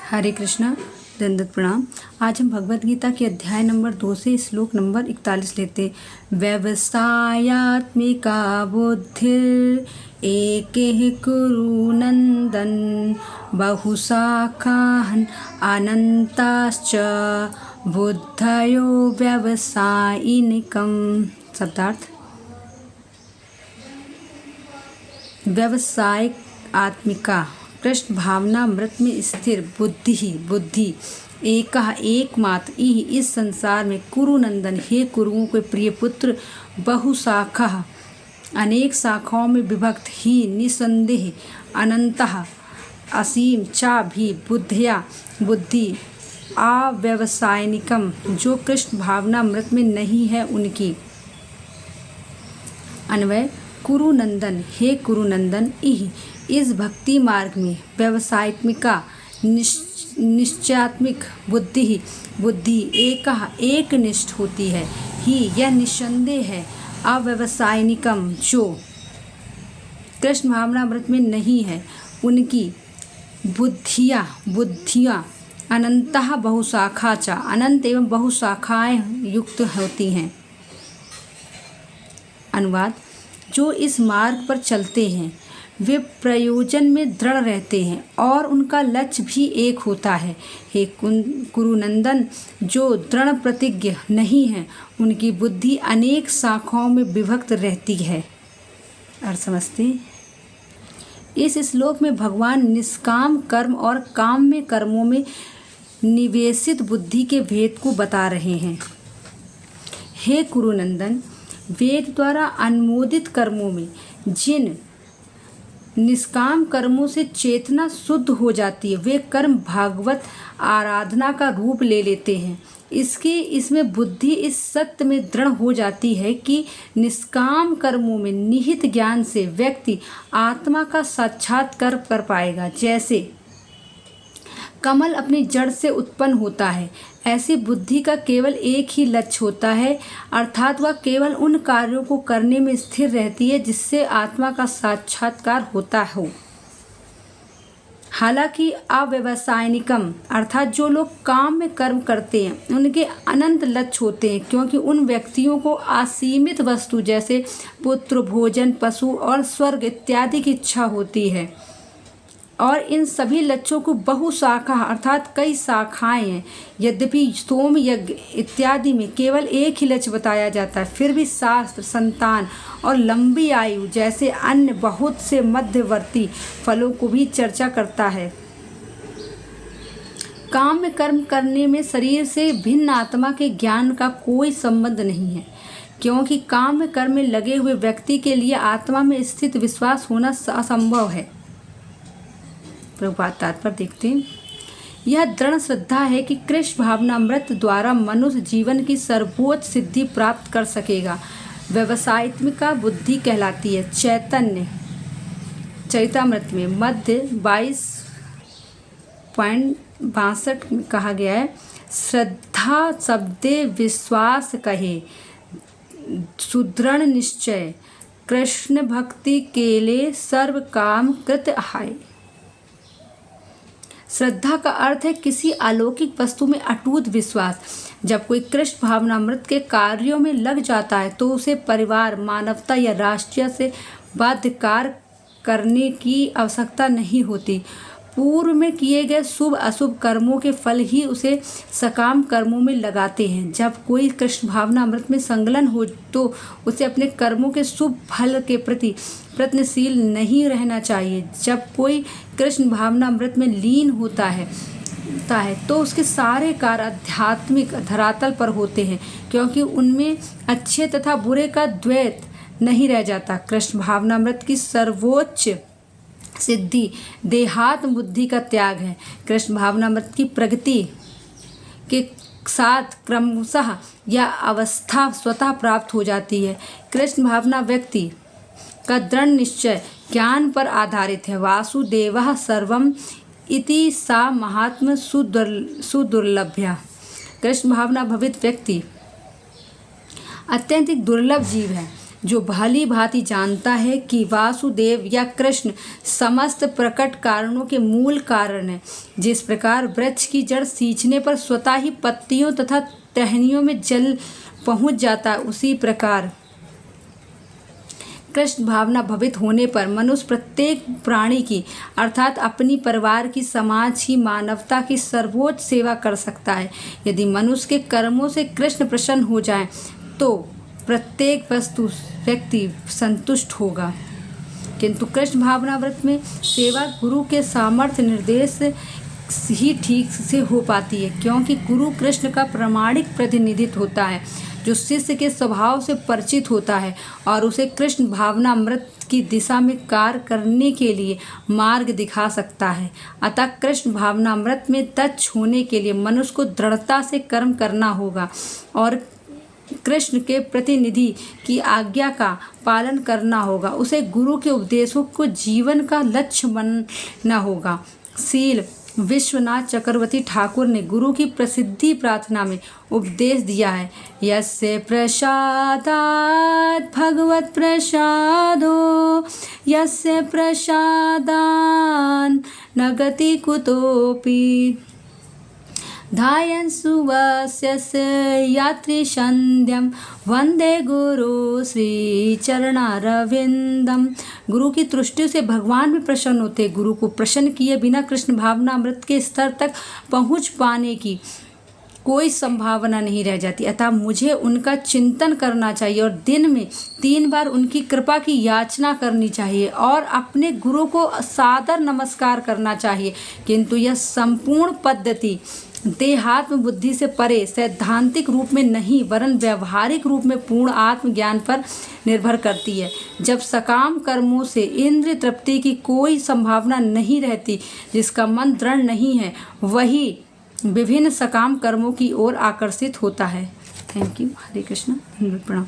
हरे कृष्णा, दंडवत प्रणाम। आज हम भगवद गीता के अध्याय नंबर 2 से श्लोक नंबर 41 लेते। व्यवसायात्मिका बुद्धिर एकेह कुरु नंदन बहुशाखान् अनंताश्च बुद्धयो व्यवसायिनिकम्। शब्दार्थ: व्यवसायिक आत्मिका कृष्ण भावनामृत में स्थिर बुद्धि एकमात्र इस संसार में कुरुनंदन, हे कुरुओं के प्रिय पुत्र, बहुशाखा अनेक शाखाओं में विभक्त, ही निसंदेह, अनंतः असीम, चा भी, बुद्धि अव्यवसायनिकम जो कृष्ण भावनामृत में नहीं है उनकी। अन्वय: कुरुनंदन, हे कुरुनंदन, इस भक्ति मार्ग में व्यवसायित्मिका निश्चयात्मिक बुद्धि एक निष्ठ होती है। ही यह निस्संदेह है, अव्यवसायनिकम जो कृष्ण भावनामृत में नहीं है उनकी बुद्धियाँ अनंतः बहुशाखा चा अनंत एवं बहुशाखाएं युक्त होती हैं। अनुवाद: जो इस मार्ग पर चलते हैं वे प्रयोजन में दृढ़ रहते हैं और उनका लक्ष्य भी एक होता है। हे कुरुनंदन, जो दृढ़ प्रतिज्ञ नहीं है उनकी बुद्धि अनेक शाखाओं में विभक्त रहती है। अर्थ समझते। इस श्लोक में भगवान निष्काम कर्म और काम में कर्मों में निवेशित बुद्धि के भेद को बता रहे हैं। हे कुरुनंदन, वेद द्वारा अनुमोदित कर्मों में जिन निष्काम कर्मों से चेतना शुद्ध हो जाती है वे कर्म भागवत आराधना का रूप ले लेते हैं। इसमें बुद्धि इस सत्य में दृढ़ हो जाती है कि निष्काम कर्मों में निहित ज्ञान से व्यक्ति आत्मा का साक्षात्कार कर पाएगा। जैसे कमल अपनी जड़ से उत्पन्न होता है, ऐसी बुद्धि का केवल एक ही लक्ष्य होता है, अर्थात वह केवल उन कार्यों को करने में स्थिर रहती है जिससे आत्मा का साक्षात्कार होता हो। हालांकि अव्यवसायनिकम अर्थात जो लोग काम में कर्म करते हैं उनके अनंत लक्ष्य होते हैं, क्योंकि उन व्यक्तियों को असीमित वस्तु जैसे पुत्र, भोजन, पशु और स्वर्ग इत्यादि की इच्छा होती है और इन सभी लक्ष्यों को बहुशाखा अर्थात कई शाखाएं हैं। यद्यपि सोम यज्ञ इत्यादि में केवल एक ही लक्ष्य बताया जाता है, फिर भी शास्त्र संतान और लंबी आयु जैसे अन्य बहुत से मध्यवर्ती फलों को भी चर्चा करता है। काम में कर्म करने में शरीर से भिन्न आत्मा के ज्ञान का कोई संबंध नहीं है, क्योंकि काम में कर्म में लगे हुए व्यक्ति के लिए आत्मा में स्थित विश्वास होना असंभव है। प्रभुपाद तात्पर्य देखते हैं। यह दृढ़ श्रद्धा है कि कृष्ण भावनामृत द्वारा मनुष्य जीवन की सर्वोच्च सिद्धि प्राप्त कर सकेगा। व्यवसायित्मिका बुद्धि कहलाती है। चरितामृत में मध्य 22.62 में कहा गया है, श्रद्धा शब्दे विश्वास कहे, सुदृढ़ निश्चय, कृष्ण भक्ति के लिए सर्व काम कृत आए। श्रद्धा का अर्थ है किसी अलौकिक वस्तु में अटूट विश्वास। जब कोई कृष्ण भावनामृत के कार्यों में लग जाता है तो उसे परिवार, मानवता या राष्ट्रीय से बाध्यकार करने की आवश्यकता नहीं होती। पूर्व में किए गए शुभ अशुभ कर्मों के फल ही उसे सकाम कर्मों में लगाते हैं। जब कोई कृष्ण भावनामृत में संलग्न हो तो उसे अपने कर्मों के शुभ फल के प्रति प्रयत्नशील नहीं रहना चाहिए। जब कोई कृष्ण भावनामृत में लीन होता है तो उसके सारे कार्य आध्यात्मिक धरातल पर होते हैं, क्योंकि उनमें अच्छे तथा बुरे का द्वैत नहीं रह जाता। कृष्ण भावनामृत की सर्वोच्च सिद्धि देहात्म बुद्धि का त्याग है। कृष्ण भावनामृत की प्रगति के साथ क्रमशः यह अवस्था स्वतः प्राप्त हो जाती है। कृष्ण भावना व्यक्ति का दृढ़ निश्चय ज्ञान पर आधारित है। वासुदेवः सर्वम इति सा महात्म सुदुर्लभ्य। कृष्ण भावना भवित व्यक्ति अत्यंत दुर्लभ जीव है। जो भली भांति जानता है कि वासुदेव या कृष्ण समस्त प्रकट कारणों के मूल कारण है। जिस प्रकार वृक्ष की जड़ सींचने पर स्वतः ही पत्तियों तथा टहनियों में जल पहुंच जाता है, उसी प्रकार कृष्ण भावना भवित होने पर मनुष्य प्रत्येक प्राणी की अर्थात अपनी परिवार की, समाज की, मानवता की सर्वोच्च सेवा कर सकता है। यदि मनुष्य के कर्मों से कृष्ण प्रसन्न हो जाए तो प्रत्येक व्यक्ति संतुष्ट होगा। किंतु कृष्ण भावना व्रत में सेवा गुरु के सामर्थ्य निर्देश ही ठीक से हो पाती है, क्योंकि गुरु कृष्ण का प्रामाणिक प्रतिनिधित्व होता है जो शिष्य के स्वभाव से परिचित होता है और उसे कृष्ण भावनामृत की दिशा में कार्य करने के लिए मार्ग दिखा सकता है। अतः कृष्ण भावनामृत में दक्ष होने के लिए मनुष्य को दृढ़ता से कर्म करना होगा और कृष्ण के प्रतिनिधि की आज्ञा का पालन करना होगा। उसे गुरु के उपदेशों को जीवन का लक्ष्य बनना होगा। शील विश्वनाथ चक्रवर्ती ठाकुर ने गुरु की प्रसिद्धि प्रार्थना में उपदेश दिया है, यस्य प्रसादात् भगवत प्रसादो यस्य प्रसादान् न गति कुतोऽपि ध्यायन् सुवस्यस्य यात्री संध्यम वंदे गुरु श्री चरणारविंदम। गुरु की तुष्टि से भगवान भी प्रसन्न होते। गुरु को प्रसन्न किए बिना कृष्ण भावनामृत के स्तर तक पहुंच पाने की कोई संभावना नहीं रह जाती। अतः मुझे उनका चिंतन करना चाहिए और दिन में 3 बार उनकी कृपा की याचना करनी चाहिए और अपने गुरु को सादर नमस्कार करना चाहिए। किंतु यह संपूर्ण पद्धति देहात्म बुद्धि से परे सैद्धांतिक रूप में नहीं वरन व्यवहारिक रूप में पूर्ण आत्मज्ञान पर निर्भर करती है। जब सकाम कर्मों से इंद्रिय तृप्ति की कोई संभावना नहीं रहती, जिसका मन दृढ़ नहीं है, वही विभिन्न सकाम कर्मों की ओर आकर्षित होता है। Thank you. हरे कृष्ण। प्रणाम।